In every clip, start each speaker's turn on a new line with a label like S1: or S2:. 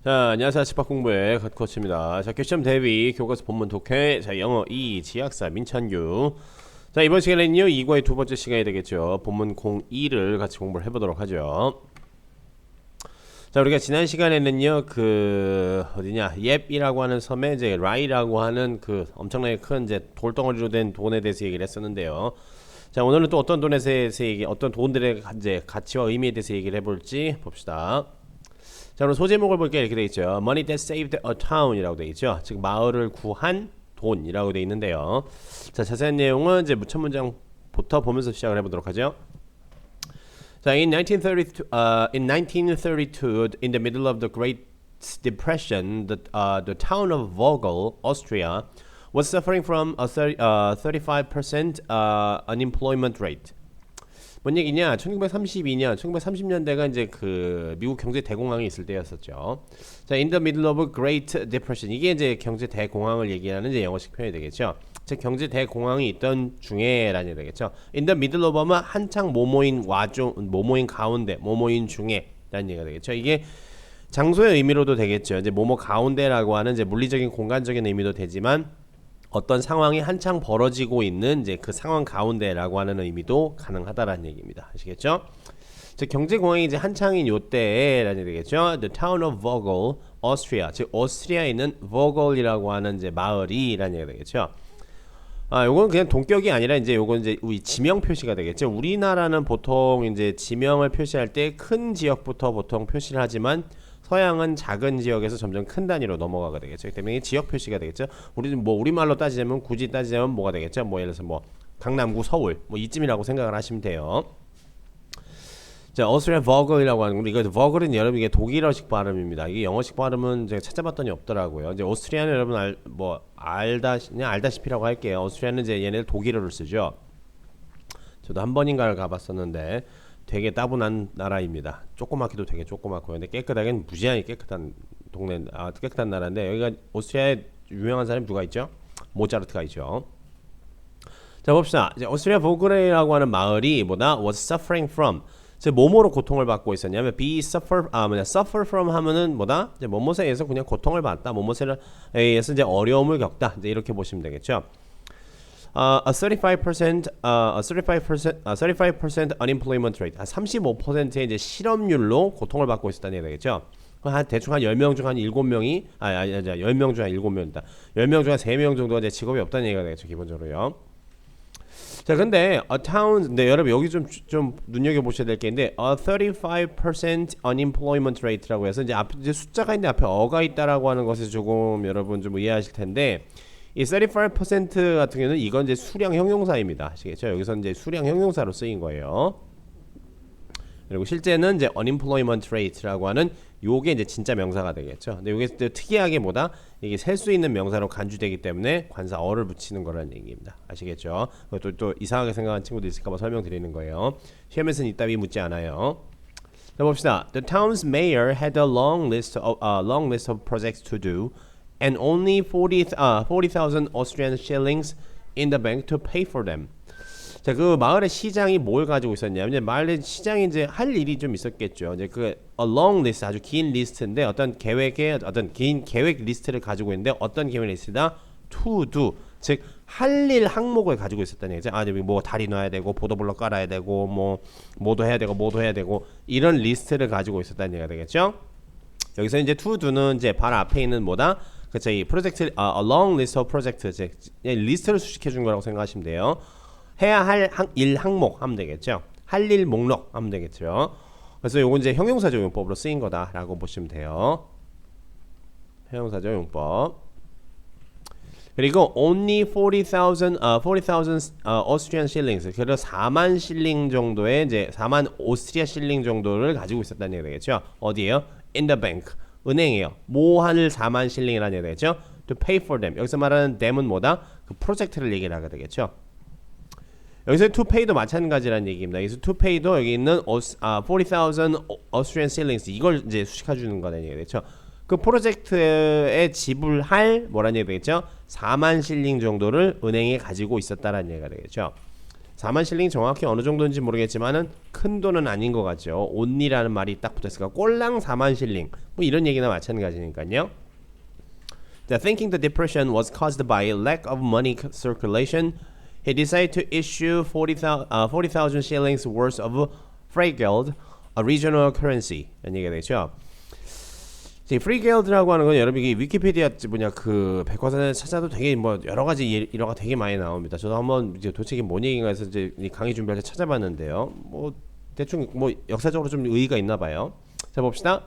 S1: 자, 안녕하세요. 집합 공부의 갓코치입니다. 자, 교시험 대비 교과서 본문 독해. 자, 영어 2 지학사 민찬규. 자, 이번 시간에는요 2과의 두 번째 시간이 되겠죠. 본문 02를 같이 공부를 해보도록 하죠. 자, 우리가 지난 시간에는요 어디냐 옙이라고 하는 섬에 이제 라이라고 하는 그 엄청나게 큰 이제 돌덩어리로 된 돈에 대해서 얘기를 했었는데요. 자, 오늘은 또 어떤 돈에 대해서 어떤 돈들의 이제 가치와 의미에 대해서 얘기를 해볼지 봅시다. 자, 그럼 소제목을 볼게요. 이렇게 되어 있죠. Money that saved a town이라고 되어 있죠. 즉 마을을 구한 돈이라고 되어 있는데요. 자, 자세한 내용은 이제 첫 문장부터 보면서 시작을 해보도록 하죠. 자, in 1932, in the middle of the Great Depression, the town of Vogel, Austria, was suffering from a 35% unemployment rate. 뭔 얘기냐? 1930년대가 이제 그 미국 경제 대공황이 있을 때였었죠. 자, in the middle of a Great Depression. 이게 이제 경제 대공황을 얘기하는 이제 영어식 표현이 되겠죠. 즉 경제 대공황이 있던 중에라는 얘기 되겠죠. in the middle of 하면 한창 모모인 가운데, 모모인 중에라는 얘기가 되겠죠. 이게 장소의 의미로도 되겠죠. 이제 모모 가운데라고 하는 이제 물리적인 공간적인 의미도 되지만 어떤 상황이 한창 벌어지고 있는 이제 그 상황 가운데라고 하는 의미도 가능하다라는 얘기입니다. 아시겠죠? 즉 경제 공황이 이제 한창인 요때라는 얘기겠죠. The town of Vogel, Austria. 즉 오스트리아에 있는 Vogel이라고 하는 이제 마을이라는 얘기가 되겠죠. 요건 그냥 동격이 아니라 이제 요건 이제 우리 지명 표시가 되겠죠. 우리나라는 보통 이제 지명을 표시할 때 큰 지역부터 보통 표시를 하지만 서양은 작은 지역에서 점점 큰 단위로 넘어가게 되겠죠. 그렇기 때문에 지역 표시가 되겠죠. 우리는 뭐 우리말로 따지자면 굳이 따지자면 뭐가 되겠죠. 뭐 예를 들어서 뭐 강남구, 서울 뭐 이쯤이라고 생각을 하시면 돼요. 자, 오스트리아 버글이라고 하는 건데 이거 버글은 여러분 이게 독일어식 발음입니다. 이게 영어식 발음은 제가 찾아봤더니 없더라고요. 이제 오스트리아는 여러분 그냥 알다시피라고 할게요. 오스트리아는 이제 얘네들 독일어를 쓰죠. 저도 한 번인가를 가봤었는데 되게 따분한 나라입니다. 조그맣기도 되게 조그맣고요. 근데 깨끗하게는 무지하게 깨끗한 동네, 깨끗한 나라인데 여기가 오스트리아에 유명한 사람이 누가 있죠? 모차르트가 있죠. 자, 봅시다. 이제 오스트리아 보그레이라고 하는 마을이 was suffering from. 즉 뭐뭐로 고통을 받고 있었냐면 suffer from 하면은 이제 뭐뭐에 의해서 그냥 고통을 받다. 뭐뭐에 의해서 이제 어려움을 겪다. 이제 이렇게 보시면 되겠죠. A 35% unemployment rate. 35%의 이제 실업률로 고통을 받고 있었다는 얘기가 되겠죠. 대충 한 10명 중 한 7명이 10명 중 한 7명이다. 10명 중 한 3명 정도가 이제 직업이 없다는 얘기가 되겠죠, 기본적으로요. 자, 근데 a town, 근데 여러분 여기 좀 눈여겨 보셔야 될 게 있는데 a 35% unemployment rate라고 해서 이제 앞에 이제 숫자가 있는데 앞에 어가 있다라고 하는 것을 조금 여러분 좀 이해하실 텐데 이 35% 같은 경우는 이건 이제 수량 형용사입니다. 아시겠죠? 여기서 이제 수량 형용사로 쓰인 거예요. 그리고 실제는 이제 unemployment rate라고 하는 요게 이제 진짜 명사가 되겠죠. 근데 요게 특이하게 이게 셀 수 있는 명사로 간주되기 때문에 관사 어를 붙이는 거라는 얘기입니다. 아시겠죠? 또 이상하게 생각하는 친구도 있을까봐 설명드리는 거예요. 시험에서는 이따위 묻지 않아요. 자, 봅시다. The town's mayor had a long list of projects to do. And only 40,000 Austrian shillings in the bank to pay for them. 자, 그 마을의 시장이 뭘 가지고 있었냐면 마을의 시장이 이제 할 일이 좀 있었겠죠. 이제 a long list 아주 긴 리스트인데 어떤 긴 계획 리스트를 가지고 있는데 어떤 계획 리스트다? to do. 즉 할 일 항목을 가지고 있었다는 얘기죠. 뭐 다리 놔야 되고 보도블럭 깔아야 되고 뭐도 해야 되고 이런 리스트를 가지고 있었다는 얘기가 되겠죠. 여기서 이제 to do는 이제 바로 앞에 있는 그쵸, 이 프로젝트, a long list of projects, 리스트를 수식해 준 거라고 생각하시면 돼요. 해야 할 일 항목 하면 되겠죠. 할 일 목록 하면 되겠죠. 그래서 요건 이제 형용사적 용법으로 쓰인 거다라고 보시면 돼요. 형용사적 용법. 그리고 only 40,000 Austrian shillings, 그래서 4만 실링 정도의 이제 4만 오스트리아 실링 정도를 가지고 있었다는 얘기가 되겠죠. 어디에요? In the bank. 은행이에요. 모한을 4만 실링이라는 얘기가 되겠죠. To pay for them. 여기서 말하는 them은 그 프로젝트를 얘기를 하게 되겠죠. 여기서 to pay도 마찬가지라는 얘기입니다. 여기서 to pay도 여기 있는 40,000 Austrian shillings 이걸 이제 수식해 주는 거라는 얘기가 되겠죠. 그 프로젝트에 지불할 뭐라는 얘기가 되겠죠. 4만 실링 정도를 은행에 가지고 있었다라는 얘기가 되겠죠. 4만 실링 정확히 어느 정도인지 모르겠지만은 큰 돈은 아닌 것 같죠. 온리라는 말이 딱 붙어있으니까 꼴랑 4만 실링 뭐 이런 얘기나 마찬가지니까요. Thinking the depression was caused by lack of money circulation, he decided to issue 40,000 shillings worth of freegeld, a regional currency. 라는 얘기가 되죠. 프리겔드라고 하는 건 여러분 이게 위키피디아 뭐냐 그 백과사전에 찾아도 되게 뭐 여러 가지 일화가 되게 많이 나옵니다. 저도 한번 이제 도대체 이게 뭔 얘기인가 해서 이제 이 강의 준비할 때 찾아봤는데요. 뭐 대충 뭐 역사적으로 좀 의의가 있나 봐요. 자 봅시다.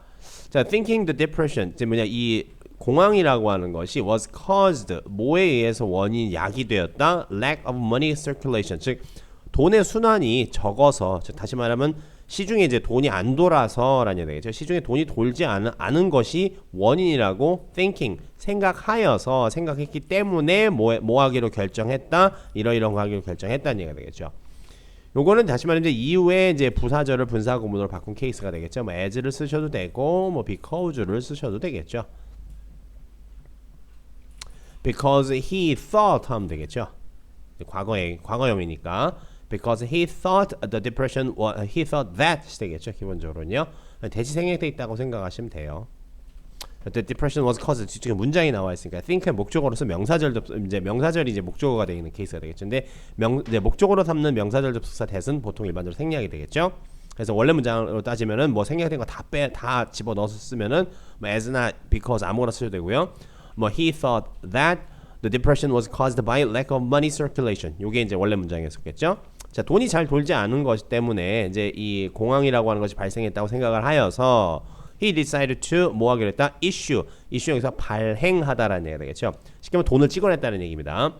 S1: 자 thinking the depression 이제 뭐냐 이 공황이라고 하는 것이 was caused 뭐에 의해서 원인 야기되었다. lack of money circulation 즉 돈의 순환이 적어서 즉 다시 말하면 시중에 이제 돈이 안 돌아서라는 얘기죠. 시중에 돈이 돌지 않은 것이 원인이라고 thinking 생각하여서 생각했기 때문에 뭐 하기로 결정했다. 이러이러한 거 하기로 결정했다는 얘기가 되겠죠. 요거는 다시 말하면 이제 이후에 이제 부사절을 분사구문으로 바꾼 케이스가 되겠죠. 뭐 as를 쓰셔도 되고 뭐 because를 쓰셔도 되겠죠. because he thought 하면 되겠죠. 과거형이니까 because he thought the depression he thought that 되겠죠. 기본적으로는요. 대시 생략돼 있다고 생각하시면 돼요. The depression was caused 뒤쪽에 문장이 나와 있으니까 think의 목적어로서 명사절 이제 명사절이 이제 목적어가 되어 있는 케이스가 되겠죠. 근데 이제 목적어로 삼는 명사절 접속사 that은 보통 일반적으로 생략이 되겠죠. 그래서 원래 문장으로 따지면은 뭐 생략된 거 다 집어 넣어서 쓰면은 뭐 as나 because 아무거나 쓰셔도 되고요. 뭐 he thought that the depression was caused by lack of money circulation. 요게 이제 원래 문장이었겠죠. 자, 돈이 잘 돌지 않은 것 때문에 이제 이 공황이라고 하는 것이 발생했다고 생각을 하여서 he decided to 뭐 하기로 했다? issue 여기서 발행하다라는 얘기가 되겠죠. 쉽게 말하면 돈을 찍어냈다는 얘기입니다.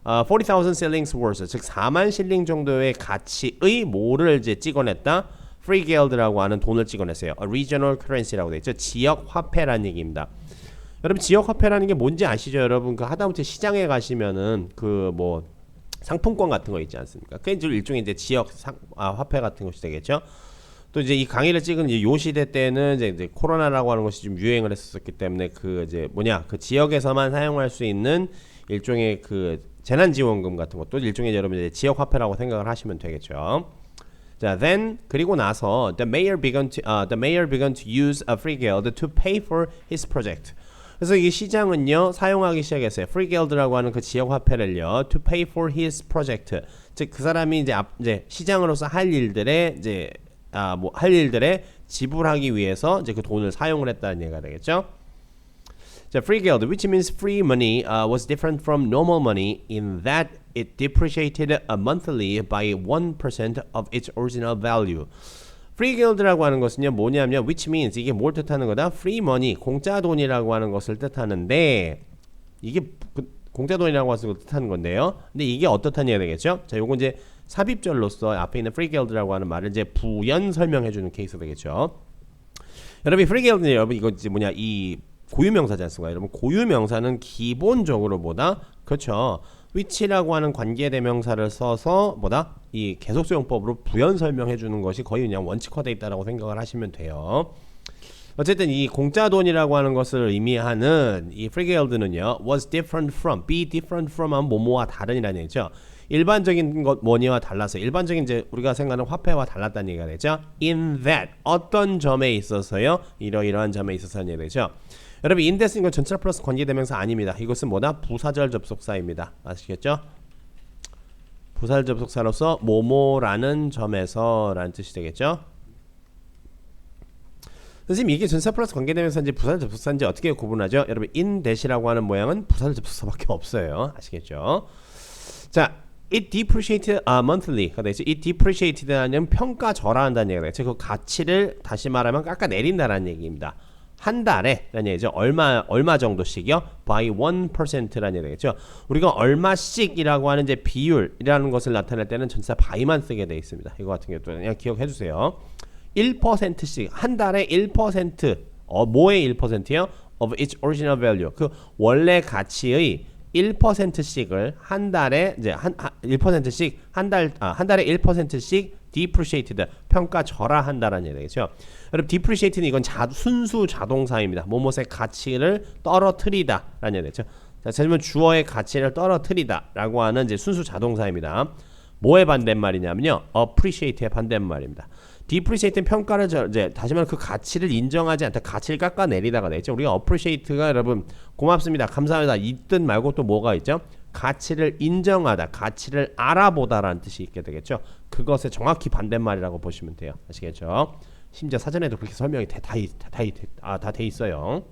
S1: 40,000 shillings worth 즉 4만 실링 정도의 가치의 뭐를 이제 찍어냈다? freegeld라고 하는 돈을 찍어냈어요. A regional currency라고 되어 있죠. 지역 화폐라는 얘기입니다. 여러분 지역 화폐라는 게 뭔지 아시죠? 여러분 그 하다못해 시장에 가시면은 그 뭐 상품권 같은 거 있지 않습니까? 그게 이제 일종의 이제 지역 화폐 같은 것이 되겠죠. 또 이제 이 강의를 찍은 이제 요 시대 때는 이제 코로나라고 하는 것이 좀 유행을 했었기 때문에 그 이제 그 지역에서만 사용할 수 있는 일종의 그 재난지원금 같은 것도 일종의 여러분 이제 지역 화폐라고 생각을 하시면 되겠죠. 자, then 그리고 나서 the mayor began to use a freegeld to pay for his project. 그래서 이 시장은요 사용하기 시작했어요. freegeld라고 하는 그 지역 화폐를요 to pay for his project. 즉 그 사람이 이제 시장으로서 할 일들에 이제 할 일들에 지불하기 위해서 이제 그 돈을 사용을 했다는 얘기가 되겠죠. 자, freegeld, which means free money, was different from normal money in that it depreciated monthly by 1% of its original value. freegeld라고 하는 것은요 뭐냐면 which means 이게 뭘 뜻하는 거다? free money, 공짜 돈이라고 하는 것을 뜻하는데 이게 공짜 돈이라고 하는 것을 뜻하는 건데요. 근데 이게 어떻다는 얘기가 되겠죠? 자, 요거 이제 삽입절로서 앞에 있는 freegeld라고 하는 말을 이제 부연 설명해 주는 케이스가 되겠죠. 여러분 freegeld는 여러분 이거 이제 이 고유명사지 않습니까? 여러분 고유명사는 기본적으로 그렇죠. which라고 하는 관계대명사를 써서 이 계속수용법으로 부연 설명해 주는 것이 거의 그냥 원칙화되어 있다라고 생각을 하시면 돼요. 어쨌든 이 공짜 돈이라고 하는 것을 의미하는 이 freegeld는요 was different from, be different from 하면 뭐뭐와 다른이라는 얘기죠. 일반적인 것 뭐니와 달라서 일반적인 이제 우리가 생각하는 화폐와 달랐다는 얘기가 되죠. in that 어떤 점에 있어서요 이러이러한 점에 있어서는 얘기가 되죠. 여러분 in that인 건 전치사 플러스 관계대명사 아닙니다. 이것은 부사절 접속사입니다. 아시겠죠? 부사절 접속사로서 뭐뭐라는 점에서 라는 뜻이 되겠죠. 선생님 이게 전치사 플러스 관계대명사인지 부사절 접속사인지 어떻게 구분하죠? 여러분 in that이라고 하는 모양은 부사절 접속사밖에 없어요. 아시겠죠? 자, it depreciated monthly가 되죠. it depreciated는 평가절하한다는 얘기가 되죠. 그 가치를 다시 말하면 깎아내린다라는 얘기입니다. 한 달에 라는 얘기죠. 얼마 정도씩이요? by 1%라는 얘기죠. 우리가 얼마씩이라고 하는 이제 비율이라는 것을 나타낼 때는 전치사 by만 쓰게 되어 있습니다. 이거 같은 경우도 그냥 기억해 주세요. 1%씩 한 달에 1% 뭐의 1%요? of its original value. 그 원래 가치의 1%씩을 한 달에 이제 1%씩 한 달에 1%씩 depreciated 평가절하한다라는 얘기죠. 여러분 depreciate는 이건 순수 자동사입니다. 뭐뭇의 가치를 떨어뜨리다라는 얘기죠. 자, 그러면 주어의 가치를 떨어뜨리다라고 하는 이제 순수 자동사입니다. 뭐의 반대말이냐면요, appreciate의 반대말입니다. depreciate는 평가를 이제 다시 말하면 그 가치를 인정하지 않다. 가치를 깎아내리다가 되겠죠. 우리가 appreciate가 여러분 고맙습니다. 감사합니다. 이 뜻 말고 또 뭐가 있죠? 가치를 인정하다, 가치를 알아보다라는 뜻이 있게 되겠죠. 그것의 정확히 반대말이라고 보시면 돼요. 아시겠죠? 심지어 사전에도 그렇게 설명이 다 돼 있어요.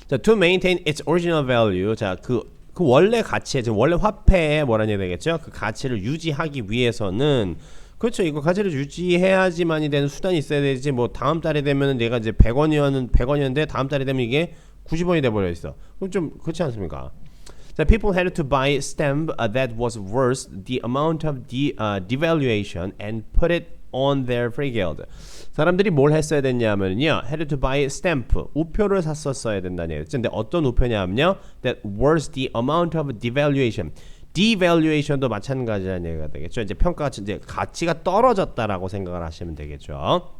S1: 자, to maintain its original value. 자, 그 원래 가치에, 지금 원래 화폐에 뭐라냐 되겠죠? 그 가치를 유지하기 위해서는 그렇죠. 이거 가치를 유지해야지만이 되는 수단이 있어야 되지. 뭐 다음 달에 되면은 내가 이제 100원이었는데 다음 달에 되면 이게 90원이 돼 버려 있어. 그럼 좀 그렇지 않습니까? 자, people had to buy stamp that was worth the amount of devaluation and put it on their free guild. 사람들이 뭘 했어야 됐냐면요, had to buy stamp, 우표를 샀었어야 된다는 얘기죠. 근데 어떤 우표냐면요, that worth the amount of devaluation. devaluation도 마찬가지라는 얘기가 되겠죠. 이제 평가가 이제 가치가 떨어졌다라고 생각을 하시면 되겠죠.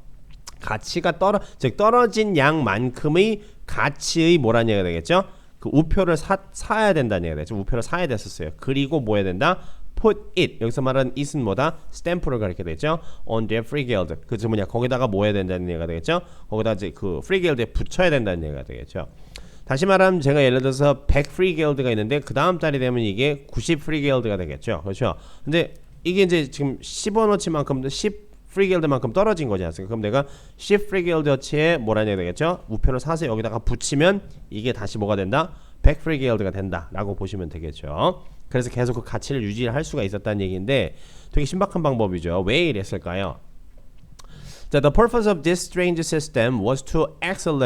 S1: 가치가 즉 떨어진 양만큼의 가치의 뭐라는 얘기가 되겠죠. 그 우표를 사야 된다는 얘기가 되죠. 우표를 사야 됐었어요. 그리고 뭐 해야 된다? put it. 여기서 말하는 it은 뭐다? 스탬프를 가리게 되죠. on their free guild. 그죠 뭐냐? 거기다가 뭐 해야 된다는 얘기가 되겠죠. 거기다 이제 그 free guild에 붙여야 된다는 얘기가 되겠죠. 다시 말하면 제가 예를 들어서 100 free guild가 있는데 그 다음 달이 되면 이게 90 free guild가 되겠죠. 그렇죠? 근데 이게 이제 지금 10원어치만큼 10 free guild만큼 떨어진 거지 않습니까? 그럼 내가 10 free guild어치에 뭐라냐 되겠죠? 우표를 사서 여기다가 붙이면 이게 다시 뭐가 된다? 100 free guild가 된다라고 보시면 되겠죠. 그래서 계속 그 가치를 유지할 수가 있었다는 얘기인데 되게 신박한 방법이죠. 왜 이랬을까요? The purpose of this strange system was to accelerate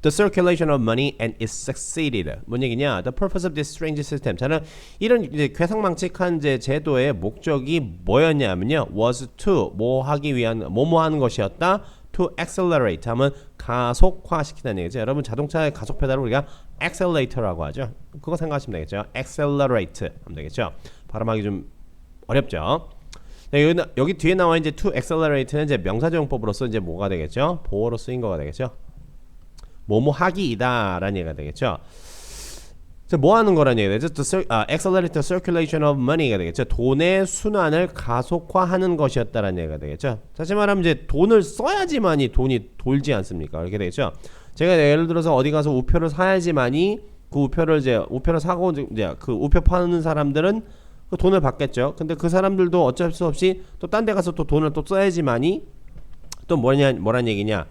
S1: the circulation of money, and it succeeded. 뭔 얘기냐? The purpose of this strange system. 저는 이런 이제 괴상망측한 이제 제도의 목적이 뭐였냐면요, was to 뭐 하기 위한 뭐뭐 하는 것이었다. To accelerate 하면 가속화시키다는 얘기죠. 여러분 자동차의 가속 페달을 우리가 accelerator라고 하죠. 그거 생각하시면 되겠죠. accelerate 하면 되겠죠. 발음하기 좀 어렵죠. 네, 여기 뒤에 나와 이제 to accelerate는 이제 명사조용법으로서 이제 뭐가 되겠죠? 보어로 쓰인 거가 되겠죠? 뭐뭐 하기이다라는 얘기가 되겠죠? 뭐 하는 거라는 얘기가 되죠? accelerate the circulation of money가 되겠죠? 돈의 순환을 가속화하는 것이었다라는 얘기가 되겠죠? 다시 말하면 이제 돈을 써야지만이 돈이 돌지 않습니까? 이렇게 되겠죠? 제가 예를 들어서 어디 가서 우표를 사야지만이 그 우표를 사고 이제 그 우표 파는 사람들은 그 돈을 받겠죠. 근데 그 사람들도 어쩔 수 없이 또 딴 데 가서 또 돈을 또 써야지만이 또 뭐란 얘기냐?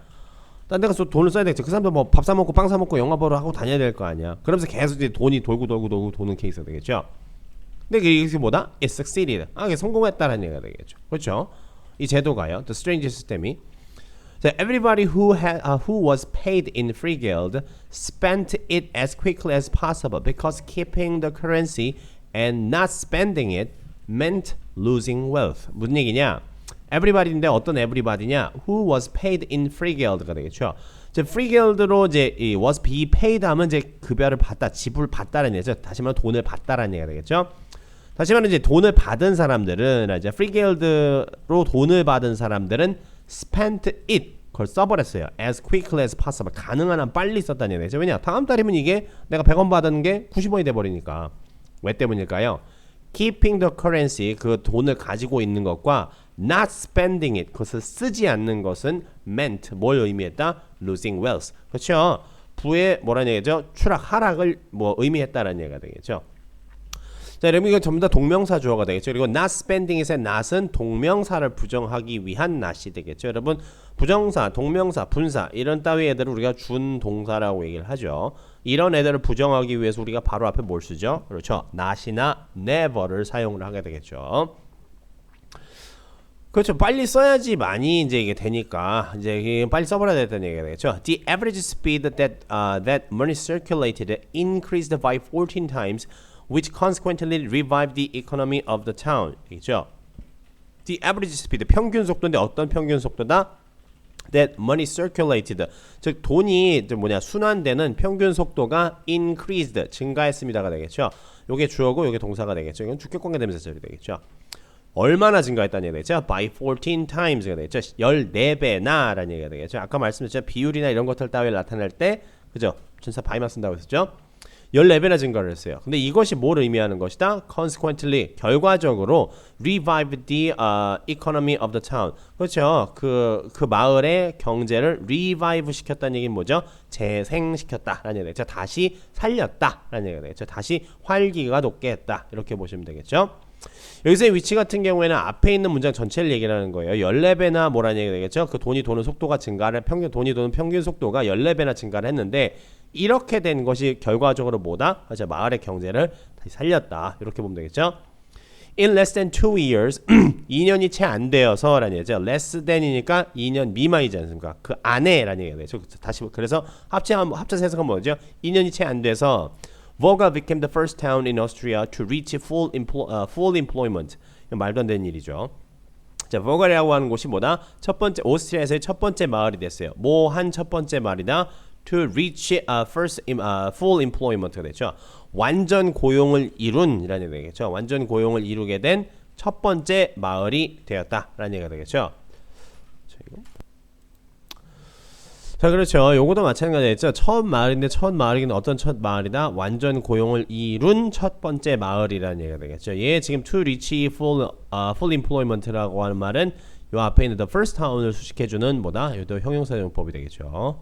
S1: 딴 데 가서 돈을 써야 되겠죠. 그 사람도 뭐 밥 사 먹고 빵 사 먹고 영화 보러 하고 다녀야 될 거 아니야. 그러면서 계속 이제 돈이 돌고 도는 케이스가 되겠죠. 근데 이게 뭐다? It succeeded. 이게 성공했다라는 얘기가 되겠죠. 그렇죠? 이 제도가요. The strange system이. So everybody who was paid in free guild spent it as quickly as possible because keeping the currency and not spending it meant losing wealth. 무슨 얘기냐? everybody인데 어떤 everybody냐? Who was paid in free guild가 되겠죠. 이제 free guild로 이제 이 was be paid 하면 이제 급여를 받다, 지불 받다라는 얘기죠. 다시 말하면 돈을 받다라는 얘기가 되겠죠. 다시 말하면 이제 돈을 받은 사람들은 이제 free guild로 돈을 받은 사람들은 spent it 그걸 써버렸어요. as quickly as possible. 가능한 한 빨리 썼다는 얘기죠. 왜냐? 다음 달이면 이게 내가 100원 받은 게 90원이 돼 버리니까. 왜 때문일까요? Keeping the currency, 그 돈을 가지고 있는 것과 not spending it, 그것을 쓰지 않는 것은 meant, 뭘 의미했다? losing wealth. 그렇죠? 부의 뭐라는 얘기죠? 하락을 뭐 의미했다라는 얘기가 되겠죠. 자, 여러분 이건 전부 다 동명사 주어가 되겠죠. 그리고 not spending it의 not은 동명사를 부정하기 위한 not이 되겠죠. 여러분 부정사, 동명사, 분사 이런 따위 애들을 우리가 준동사라고 얘기를 하죠. 이런 애들을 부정하기 위해서 우리가 바로 앞에 뭘 쓰죠? 그렇죠. not이나 never를 사용을 하게 되겠죠. 그렇죠. 빨리 써야지 많이 이제 이게 되니까 이제 빨리 써버려야 된다는 얘기가 되겠죠. The average speed that money circulated increased by 14 times, which consequently revived the economy of the town. 되겠죠. The average speed, 평균 속도인데 어떤 평균 속도다? That money circulated, 즉 돈이 순환되는 평균 속도가 increased, 증가했습니다가 되겠죠. 요게 주어고 요게 동사가 되겠죠. 이건 주격관계 대명사절이 되겠죠. 얼마나 증가했다는 얘기가 되겠죠. By 14 times가 되겠죠. 14배나 라는 얘기가 되겠죠. 아까 말씀드렸죠. 비율이나 이런 것들 따위를 나타낼 때 그죠? 전사 by만 쓴다고 했었죠. 14배나 증가를 했어요. 근데 이것이 뭘 의미하는 것이다? Consequently, 결과적으로 revive the economy of the town. 그렇죠. 그 마을의 경제를 revive 시켰다는 얘기는 뭐죠? 재생시켰다라는 얘기가 되겠죠. 다시 살렸다라는 얘기가 되겠죠. 다시 활기가 돋게 했다. 이렇게 보시면 되겠죠. 여기서의 위치 같은 경우에는 앞에 있는 문장 전체를 얘기하는 거예요. 14배나 뭐라는 얘기가 되겠죠. 그 돈이 도는 속도가 증가를 돈이 도는 평균 속도가 14배나 증가를 했는데 이렇게 된 것이 결과적으로 뭐다? 마을의 경제를 다시 살렸다. 이렇게 보면 되겠죠. In less than 2 years 2년이 채 안 되어서 라는 얘기죠. less than이니까 2년 미만이지 않습니까? 그 안에라는 얘기가 되죠. 다시 그래서 합쳐서 해석은 뭐죠? 2년이 채 안 돼서 Volga became the first town in Austria to reach full employment. 말도 안 되는 일이죠. 자, Volga라고 하는 곳이 뭐다? 첫 번째 오스트리아에서의 첫 번째 마을이 됐어요. 뭐 한 첫 번째 마을이다? To reach full employment가 됐죠. 완전 고용을 이룬이라는 얘기가 되겠죠. 완전 고용을 이루게 된 첫 번째 마을이 되었다라는 얘기가 되겠죠. 자, 그렇죠. 요거도 마찬가지겠죠. 첫 마을인데 첫 마을이긴 어떤 첫 마을이다? 완전 고용을 이룬 첫 번째 마을이라는 얘기가 되겠죠. 얘 지금 to reach full employment라고 하는 말은 요 앞에 있는 the first town을 수식해주는 뭐다? 이것도 형용사용법이 되겠죠.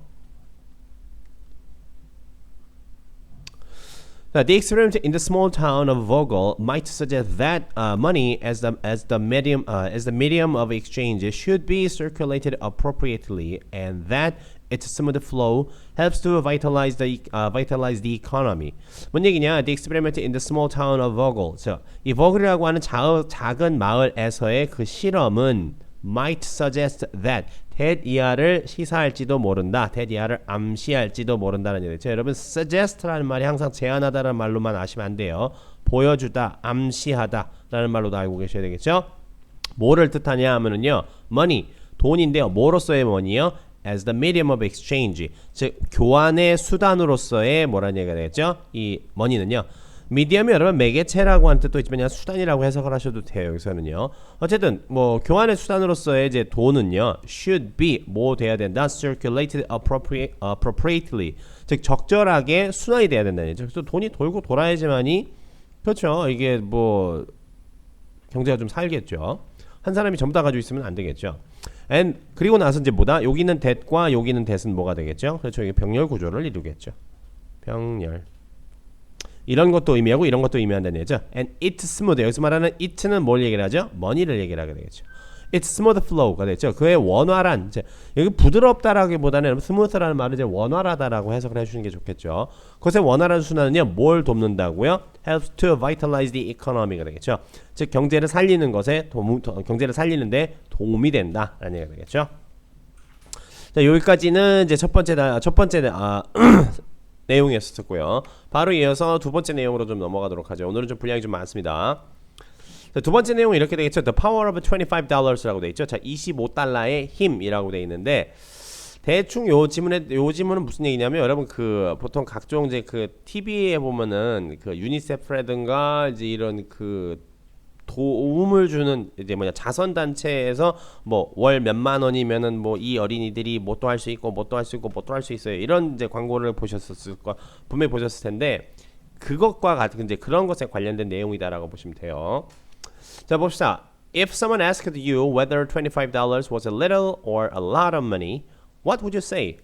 S1: The experiment in the small town of Vogel might suggest that money as the medium of exchange should be circulated appropriately, and that its smooth flow helps to vitalize the economy. 뭔 얘기냐? The experiment in the small town of Vogel. 이 Vogel이라고 하는 작은 마을에서의 그 실험은 might suggest that 대이하를 시사할지도 모른다. 대이하를 암시할지도 모른다는 얘기죠. 여러분 suggest라는 말이 항상 제안하다라는 말로만 아시면 안 돼요. 보여주다, 암시하다라는 말로도 알고 계셔야 되겠죠. 뭐를 뜻하냐 하면은요. money, 돈인데요. 뭐로서의 money요? as the medium of exchange. 즉 교환의 수단으로서의 뭐라는 얘기가 되겠죠. 이 money는요. 미디엄이 여러분 매개체라고 하는 뜻도 있지만 그냥 수단이라고 해석을 하셔도 돼요. 여기서는요. 어쨌든 뭐 교환의 수단으로서의 이제 돈은요. should be 뭐 돼야 된다. circulated appropriately. 즉 적절하게 순환이 돼야 된다는 얘기죠. 그래서 돈이 돌고 돌아야지만이 그렇죠. 이게 뭐 경제가 좀 살겠죠. 한 사람이 전부 다 가지고 있으면 안 되겠죠. and 그리고 나서 이제 뭐다? 여기는 that과 여기는 that은 뭐가 되겠죠? 그렇죠. 이게 병렬 구조를 이루겠죠. 병렬. 이런 것도 의미하고 이런 것도 의미한다는 얘기죠. And it's smooth. 여기서 말하는 it는 뭘 얘기를 하죠? money를 얘기를 하게 되겠죠. It's smooth flow가 되죠. 그의 원활한 여기 부드럽다라기보다는 smooth라는 말은 이제 원활하다라고 해석을 해주시는 게 좋겠죠. 그것의 원활한 순환은요, 뭘 돕는다고요? Helps to vitalize the economy가 되겠죠. 즉 경제를 살리는 것에 경제를 살리는데 도움이 된다라는 얘기가 되겠죠. 자, 여기까지는 이제 첫 번째 내용이었었고요. 바로 이어서 두 번째 내용으로 좀 넘어가도록 하죠. 오늘은 좀 분량이 좀 많습니다. 자, 두 번째 내용은 이렇게 되겠죠. The power of $25라고 되어 있죠. 자, 25달러의 힘이라고 되어 있는데 대충 요 지문은 무슨 얘기냐면 여러분 그 보통 각종 이제 그 TV에 보면은 그 유니세프라든가 이제 이런 그 도움을 주는 이제 자선 단체에서 뭐 월 몇만 원이면은 뭐 이 어린이들이 뭣도 할 수 있고 뭣도 할 수 있고 뭣도 할 수 있어요. 이런 이제 광고를 분명히 보셨을 텐데 그것과 같은 이제 그런 것에 관련된 내용이다라고 보시면 돼요. 자, 봅시다. If someone asked you whether $25 was a little or a lot of money, what would you say?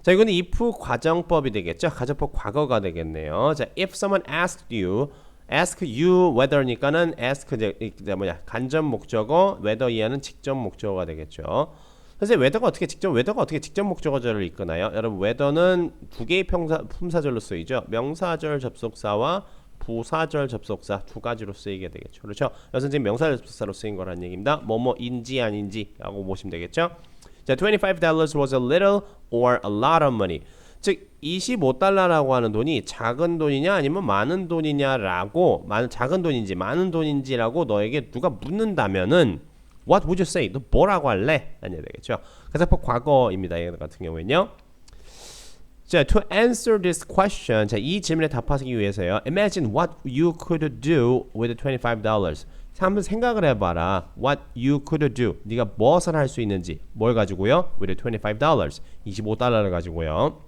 S1: 자, 이거는 if 과정법이 되겠죠. 가정법 과거가 되겠네요. 자, if someone asked you whether니까는 ask 이제 간접 목적어, whether 이하는 직접 목적어가 되겠죠. 그래서 whether가 어떻게 직접 목적어절을 이끄나요? 여러분 whether는 두 개의 품사절로 쓰이죠. 명사절 접속사와 부사절 접속사 두 가지로 쓰이게 되겠죠. 그렇죠? 여기서 지금 명사절 접속사로 쓰인 거라는 얘기입니다. 뭐뭐인지 아닌지라고 보시면 되겠죠. 자, $25 was a little or a lot of money. 즉 25달러라고 하는 돈이 작은 돈이냐 아니면 많은 돈이냐라고 작은 돈인지 많은 돈인지라고 너에게 누가 묻는다면은 What would you say? 너 뭐라고 할래? 라는 얘기 되겠죠. 가정법 과거입니다. 이 같은 경우에는요. 자, to answer this question, 자, 이 질문에 답하기 위해서요. Imagine what you could do with $25. 한번 생각을 해봐라. What you could do. 네가 무엇을 할 수 있는지. 뭘 가지고요? With $25. $25달러를 가지고요.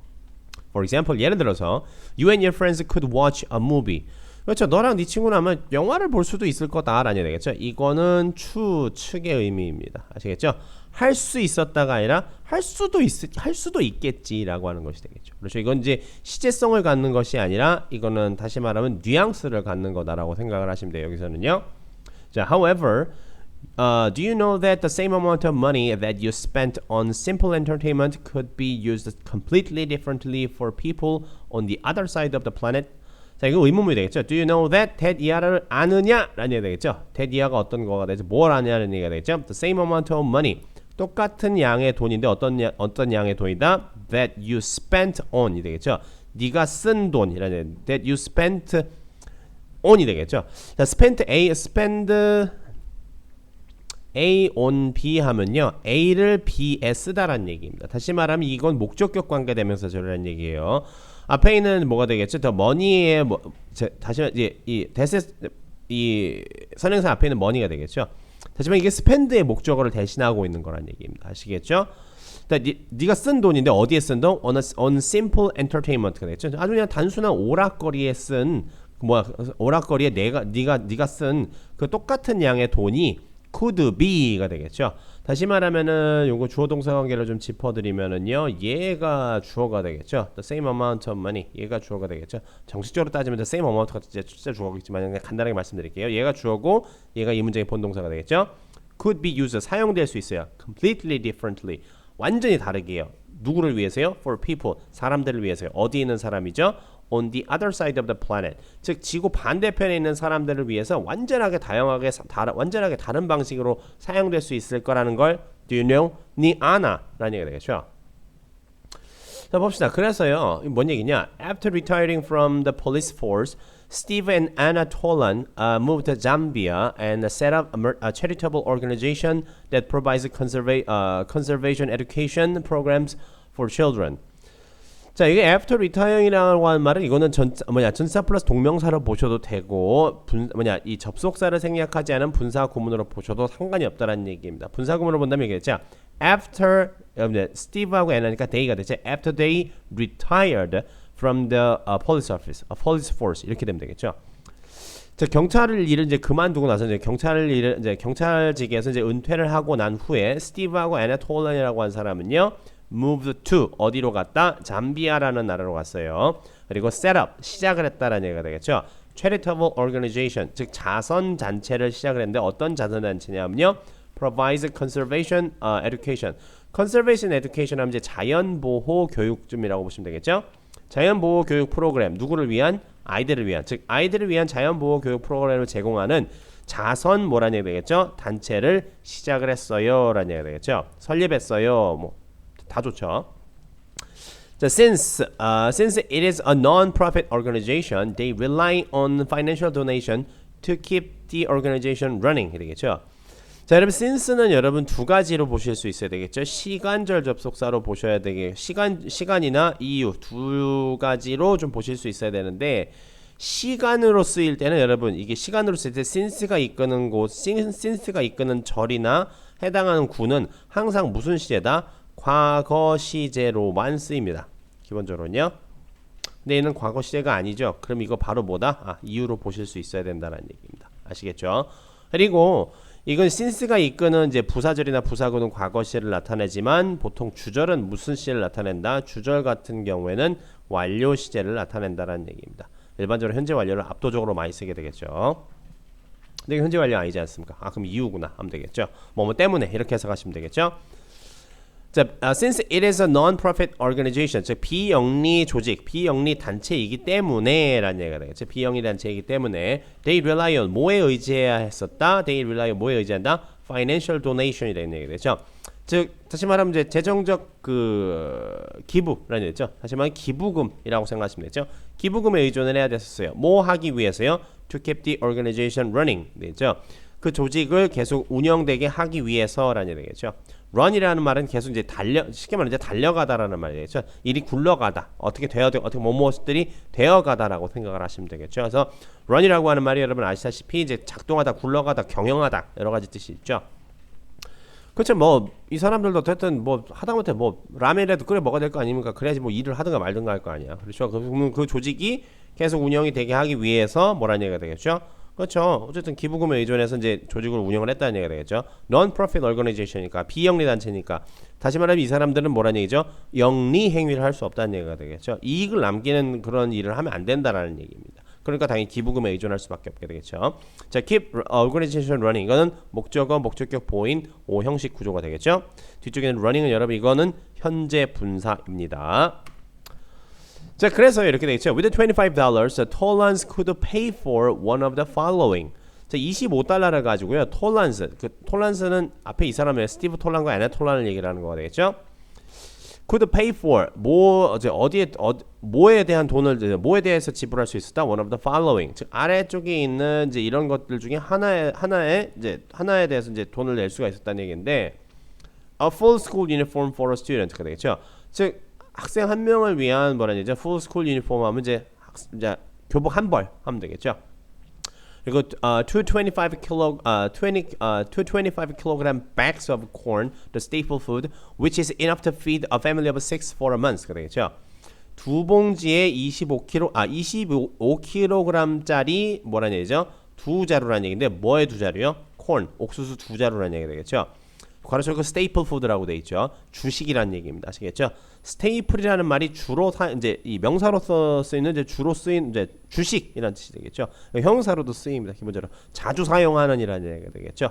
S1: For example, 예를 들어서 You and your friends could watch a movie. 그렇죠. 너랑 네 친구라면 영화를 볼 수도 있을 거다라는 얘기 되겠죠. 이거는 측의 의미입니다. 아시겠죠? 할 수 있었다가 아니라 할 수도 있겠지라고 하는 것이 되겠죠. 그렇죠. 이건 이제 시제성을 갖는 것이 아니라 이거는 다시 말하면 뉘앙스를 갖는 거다라고 생각을 하시면 돼요. 여기서는요. 자, however, do you know that the same amount of money that you spent on simple entertainment could be used completely differently for people on the other side of the planet? 자, 이거 의문문이 되겠죠. Do you know that? that 이하를 아느냐? 라는 얘기가 되겠죠. that 이하가 어떤 거가 되죠? 뭘 아냐는 얘기가 되겠죠. The same amount of money. 똑같은 양의 돈인데 어떤 양의 돈이다? That you spent on이 되겠죠. 네가 쓴 돈이라는 that you spent on이 되겠죠. 자, spend A on B 하면요. A를 B에 쓰다라는 얘기입니다. 다시 말하면 이건 목적격 관계대명사절이라는 얘기예요. 앞에 있는 뭐가 되겠죠? 더 money의 다시 말하면 이 선행사 앞에 있는 money가 되겠죠. 하지만 이게 spend의 목적어를 대신하고 있는 거란 얘기입니다. 아시겠죠? 네가 쓴 돈인데 어디에 쓴 돈? on simple entertainment가 되겠죠. 아주 그냥 단순한 오락거리에 쓴 오락거리에 네가 쓴 그 똑같은 양의 돈이 could be가 되겠죠. 다시 말하면은 요거 주어 동사 관계를 좀 짚어드리면은요, 얘가 주어가 되겠죠. The same amount of money. 얘가 주어가 되겠죠. 정식적으로 따지면 the same amount가 진짜 주어겠지만 그냥 간단하게 말씀드릴게요. 얘가 주어고 얘가 이 문장의 본동사가 되겠죠. Could be used 사용될 수 있어요. Completely differently 완전히 다르게요. 누구를 위해서요? For people 사람들을 위해서요. 어디에 있는 사람이죠? On the other side of the planet. 즉 지구 반대편에 있는 사람들을 위해서 완전하게 다른 방식으로 사용될 수 있을 거라는 걸 Do you know? 니 아나? 라는 얘기가 되겠죠. 자 봅시다. 그래서요. 뭔 얘기냐? After retiring from the police force, Steve and Anna Tolan moved to Zambia and set up a charitable organization that provides conservation education programs for children. 자, 이게 after retiring이라고 하는 말은 이거는 전치사 플러스 동명사로 보셔도 되고 이 접속사를 생략하지 않은 분사 구문으로 보셔도 상관이 없다라는 얘기입니다. 분사 구문으로 본다면 이겠죠. After Steve하고 Anna니까 they가 되죠. After they retired from the police office, police force 이렇게 되면 되겠죠. 자, 경찰을 일을 이제 그만두고 나서 이제 경찰직에서 이제 은퇴를 하고 난 후에 스티브하고 애나 톨런이라고 한 사람은요. moved to 어디로 갔다? 잠비아라는 나라로 갔어요. 그리고 set up 시작을 했다라는 얘기가 되겠죠. charitable organization 즉 자선 단체를 시작을 했는데 어떤 자선 단체냐면요. provides conservation education. conservation education 하면 이제 자연 보호 교육쯤이라고 보시면 되겠죠. 자연 보호 교육 프로그램 누구를 위한? 아이들을 위한 즉 아이들을 위한 자연 보호 교육 프로그램을 제공하는 자선 뭐라는 얘기가 되겠죠. 단체를 시작을 했어요라는 얘기가 되겠죠. 설립했어요. 뭐 다 좋죠. 자, since it is a non-profit organization, they rely on financial donation to keep the organization running. 되겠죠. 자, 여러분 since는 여러분 두 가지로 보실 수 있어야 되겠죠. 시간절 접속사로 보셔야 되게 시간이나 이유 두 가지로 좀 보실 수 있어야 되는데 시간으로 쓰일 때는 여러분 이게 시간으로 쓰일 때 since가 이끄는 since가 이끄는 절이나 해당하는 구는 항상 무슨 시제다? 과거 시제로만 쓰입니다. 기본적으로는요. 근데 얘는 과거 시제가 아니죠. 그럼 이거 바로 뭐다? 이유로 보실 수 있어야 된다는 얘기입니다. 아시겠죠? 그리고 이건 since가 이끄는 이제 부사절이나 부사구는 과거 시제를 나타내지만 보통 주절은 무슨 시제를 나타낸다? 주절 같은 경우에는 완료 시제를 나타낸다는 얘기입니다. 일반적으로 현재 완료를 압도적으로 많이 쓰게 되겠죠. 근데 현재 완료 아니지 않습니까? 그럼 이유구나 하면 되겠죠. 뭐 때문에 이렇게 해석하시면 되겠죠. 자, since it is a non-profit organization, 즉 비영리 조직, 비영리 단체이기 때문에 라는 얘기가 되겠죠. 비영리 단체이기 때문에 they rely on 뭐에 의지해야 했었다? they rely on 뭐에 의지한다? financial donation이 되는 얘기가 되죠. 즉 다시 말하면 이제 재정적 기부라는 얘기죠. 다시 말하면 기부금이라고 생각하시면 되죠. 기부금에 의존을 해야 됐었어요. 뭐 하기 위해서요? To keep the organization running 되죠. 그 조직을 계속 운영되게 하기 위해서라는 얘기겠죠. run이라는 말은 계속 이제 쉽게 말하면 이제 달려가다라는 말이겠죠. 일이 굴러가다. 어떻게 뭐뭐들이 되어가다라고 생각을 하시면 되겠죠. 그래서 run이라고 하는 말이 여러분 아시다시피 이제 작동하다, 굴러가다, 경영하다 여러 가지 뜻이 있죠. 그렇죠. 뭐 이 사람들도 어쨌든 뭐 하다못해 뭐 라면이라도 끓여 먹어야 될 거 아닙니까? 그래야지 뭐 일을 하든가 말든가 할 거 아니야. 그렇죠. 그러면 그 조직이 계속 운영이 되게 하기 위해서 뭐라는 얘기가 되겠죠? 그렇죠. 어쨌든 기부금에 의존해서 이제 조직을 운영을 했다는 얘기가 되겠죠. Non-profit organization이니까 비영리 단체니까 다시 말하면 이 사람들은 뭐라는 얘기죠? 영리 행위를 할 수 없다는 얘기가 되겠죠. 이익을 남기는 그런 일을 하면 안 된다라는 얘기입니다. 그러니까 당연히 기부금에 의존할 수밖에 없게 되겠죠. 자, keep organization running 이거는 목적어, 목적격, 보인, 오 형식 구조가 되겠죠. 뒤쪽에는 running은 여러분 이거는 현재 분사입니다. 자, 그래서 이렇게 되겠죠. With $25, Tollans could pay for one of the following. 자, $25를 가지고요. 톨란스, 그 톨란스는 앞에 이 사람의 스티브 톨란과 애나 톨란을 얘기를 하는 거가 되겠죠. could pay for 뭐에 대한 돈을 뭐에 대해서 지불할 수 있었다. one of the following. 즉 아래쪽에 있는 이제 이런 것들 중에 하나에 대해서 이제 돈을 낼 수가 있었다는 얘기인데 a full school uniform for a student가 되겠죠. 즉 학생 한 명을 위한 뭐라는 얘기죠? full school uniform 하면 이제 교복 한 벌 하면 되겠죠. 그리고 225 kilogram bags of corn, the staple food, which is enough to feed a family of 6 for a month가 되겠죠. 두 봉지에 25kg짜리 뭐라는 얘기죠? 두 자루라는 얘기인데 뭐의 두 자루요? corn, 옥수수 두 자루라는 얘기가 되겠죠. 가로치고 staple food라고 돼 있죠. 주식이라는 얘기입니다. 아시겠죠? staple이라는 말이 주로 이제 이 명사로서 쓰이는 이제 주로 쓰인 이제 주식이라는 뜻이 되겠죠. 형용사로도 쓰입니다. 기본적으로 자주 사용하는 이라는 얘기가 되겠죠.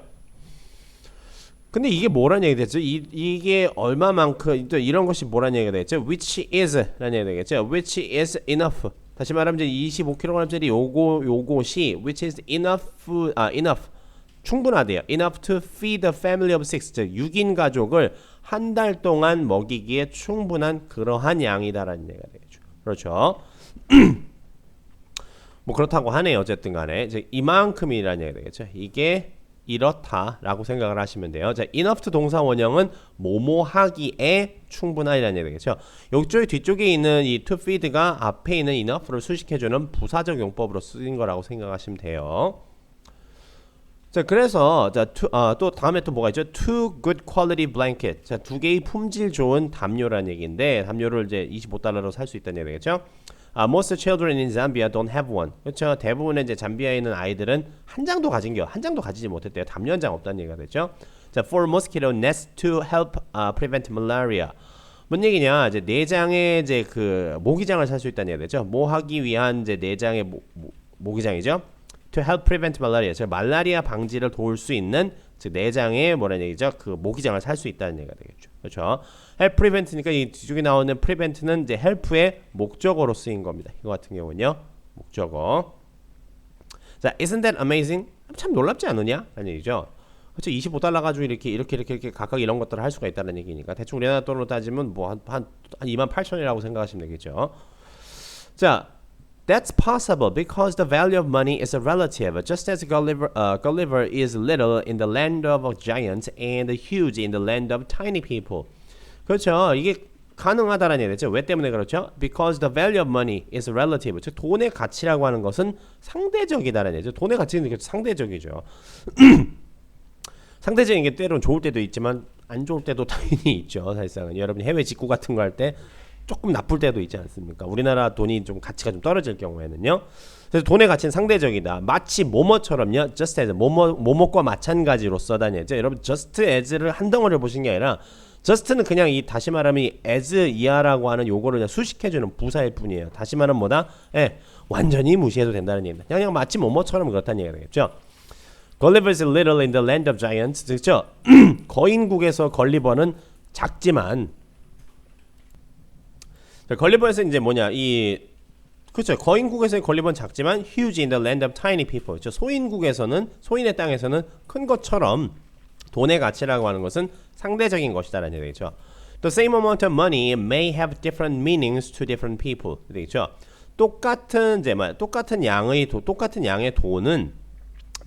S1: 근데 이게 뭐라는 얘기가 되죠? 이게 얼마만큼 또 이런 것이 뭐라는 얘기가 되겠죠? which is라는 얘기가 되겠죠. which is enough. 다시 말하면 이제 25kg짜리 요것이 which is enough 충분하대요. enough to feed a family of 6. 즉 6인 가족을 한 달 동안 먹이기에 충분한 그러한 양이다라는 얘기가 되겠죠. 그렇죠. 뭐 그렇다고 하네요. 어쨌든 간에 이제 이만큼이라는 얘기가 되겠죠. 이게 이렇다라고 생각을 하시면 돼요. 자, enough to 동사 원형은 뭐뭐 하기에 충분하다는 얘기가 되겠죠. 이쪽 뒤쪽에 있는 이 to feed가 앞에 있는 enough를 수식해주는 부사적 용법으로 쓰인 거라고 생각하시면 돼요. 자, 그래서 또 다음에 또 뭐가 있죠? Two good quality blanket. 자, 두 개의 품질 좋은 담요라는 얘기인데 담요를 이제 $25로 살 수 있다는 얘기겠죠? Most children in Zambia don't have one. 그렇죠? 대부분의 이제 잠비아에 있는 아이들은 한 장도 가지지 못했대요. 담요 한 장 없다는 얘기가 되죠. 자, for mosquito nets to help prevent malaria. 뭔 얘기냐? 이제 내장의 이제 그 모기장을 살 수 있다는 얘기가 되죠. 뭐 하기 위한 이제 내장의 모기장이죠. To help prevent malaria, 즉 말라리아 방지를 도울 수 있는 즉 내장에 뭐라는 얘기죠? 그 모기장을 살 수 있다는 얘기가 되겠죠. 그렇죠? help prevent니까 이 뒤쪽에 나오는 prevent는 이제 help의 목적어로 쓰인 겁니다. 이거 같은 경우는요, 목적어. 자, isn't that amazing? 참 놀랍지 않느냐? 라는 얘기죠. 그렇죠? $25 가지고 이렇게 각각 이런 것들을 할 수가 있다는 얘기니까 대충 우리나라 돈으로 따지면 뭐 한 28,000이라고 생각하시면 되겠죠. 자. That's possible because the value of money is relative, just as Gulliver is little in the land of giants and huge in the land of tiny people. 그렇죠. 이게 가능하다라는 얘기죠. 왜 때문에 그렇죠? Because the value of money is relative. 즉 돈의 가치라고 하는 것은 상대적이다라는 얘기죠. 돈의 가치는 상대적이죠. 상대적인 게 때로는 좋을 때도 있지만 안 좋을 때도 당연히 있죠. 사실상은 여러분이 해외 직구 같은 거 할 때 조금 나쁠 때도 있지 않습니까? 우리나라 돈이 좀 가치가 좀 떨어질 경우에는요. 그래서 돈의 가치는 상대적이다. 마치 뭐뭐처럼요. just as 뭐뭐과 마찬가지로서다는 얘기죠. 여러분 just as를 한 덩어리를 보신 게 아니라 just는 그냥 이 다시 말하면 이 as 이하라고 하는 요거를 그냥 수식해주는 부사일 뿐이에요. 다시 말하면 뭐다? 예, 완전히 무시해도 된다는 얘기입니다. 그냥 마치 뭐뭐처럼 그렇다는 얘기가 되겠죠. Gulliver is little in the land of giants. 그렇죠? 거인국에서 걸리버는 작지만 걸리버에서 이제 뭐냐 그렇죠. 거인국에서의 걸리버는 작지만 huge in the land of tiny people. 그렇죠. 소인의 땅에서는 큰 것처럼 돈의 가치라고 하는 것은 상대적인 것이다라는 얘기죠. The same amount of money may have different meanings to different people. 되겠죠. 똑같은 양의 돈은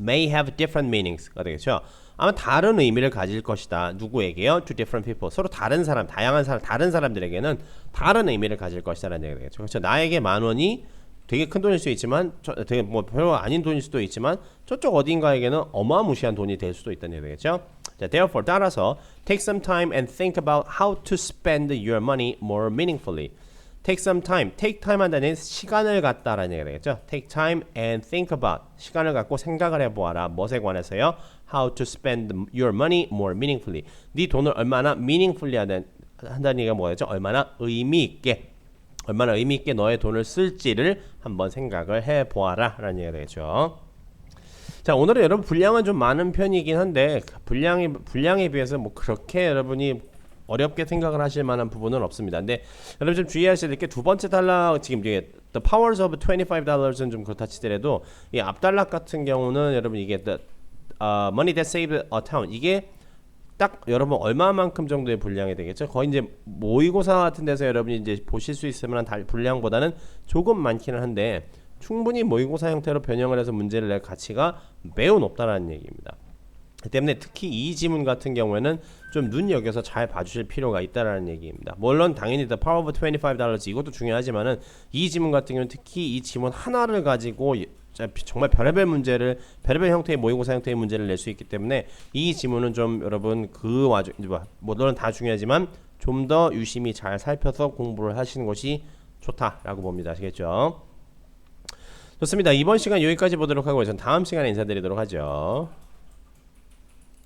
S1: may have different meanings가 되겠죠. 아마 다른 의미를 가질 것이다. 누구에게요? To different people. 서로 다른 사람들에게는 다른 의미를 가질 것이다라는 얘기가 되겠죠. 그렇죠. 나에게 10,000원이 되게 큰 돈일 수 있지만, 되게 뭐 별로 아닌 돈일 수도 있지만, 저쪽 어딘가에게는 어마무시한 돈이 될 수도 있다는 얘기가 되겠죠. 자, 자, therefore 따라서 take some time and think about how to spend your money more meaningfully. take some time, take time 한다는 시간을 갖다라는 얘기가 되겠죠. take time and think about 시간을 갖고 생각을 해보아라. 무엇에 관해서요? how to spend your money more meaningfully. 네 돈을 얼마나 meaningfully 한다는 얘기가 뭐겠죠? 얼마나 의미 있게 너의 돈을 쓸지를 한번 생각을 해보아라 라는 얘기가 되겠죠. 자, 오늘은 여러분 분량은 좀 많은 편이긴 한데 분량에 비해서 뭐 그렇게 여러분이 어렵게 생각을 하실 만한 부분은 없습니다. 근데 여러분 좀 주의하셔야 될 게 두 번째 단락 지금 이게 The Powers of $25은 좀 그렇다 치더라도 이 앞단락 같은 경우는 여러분 이게 the Money That Saved a Town 이게 딱 여러분 얼마만큼 정도의 분량이 되겠죠? 거의 이제 모의고사 같은 데서 여러분이 이제 보실 수 있을 만한 분량보다는 조금 많기는 한데 충분히 모의고사 형태로 변형을 해서 문제를 낼 가치가 매우 높다라는 얘기입니다. 때문에 특히 이 지문 같은 경우에는 좀 눈여겨서 잘 봐주실 필요가 있다라는 얘기입니다. 물론 당연히 The Power of $25 이것도 중요하지만은 이 지문 같은 경우는 특히 이 지문 하나를 가지고 정말 별의별 형태의 모의고사 형태의 문제를 낼 수 있기 때문에 이 지문은 좀 여러분 그 와중 물론 다 중요하지만 좀 더 유심히 잘 살펴서 공부를 하시는 것이 좋다라고 봅니다. 아시겠죠? 좋습니다. 이번 시간 여기까지 보도록 하고 전 다음 시간에 인사드리도록 하죠.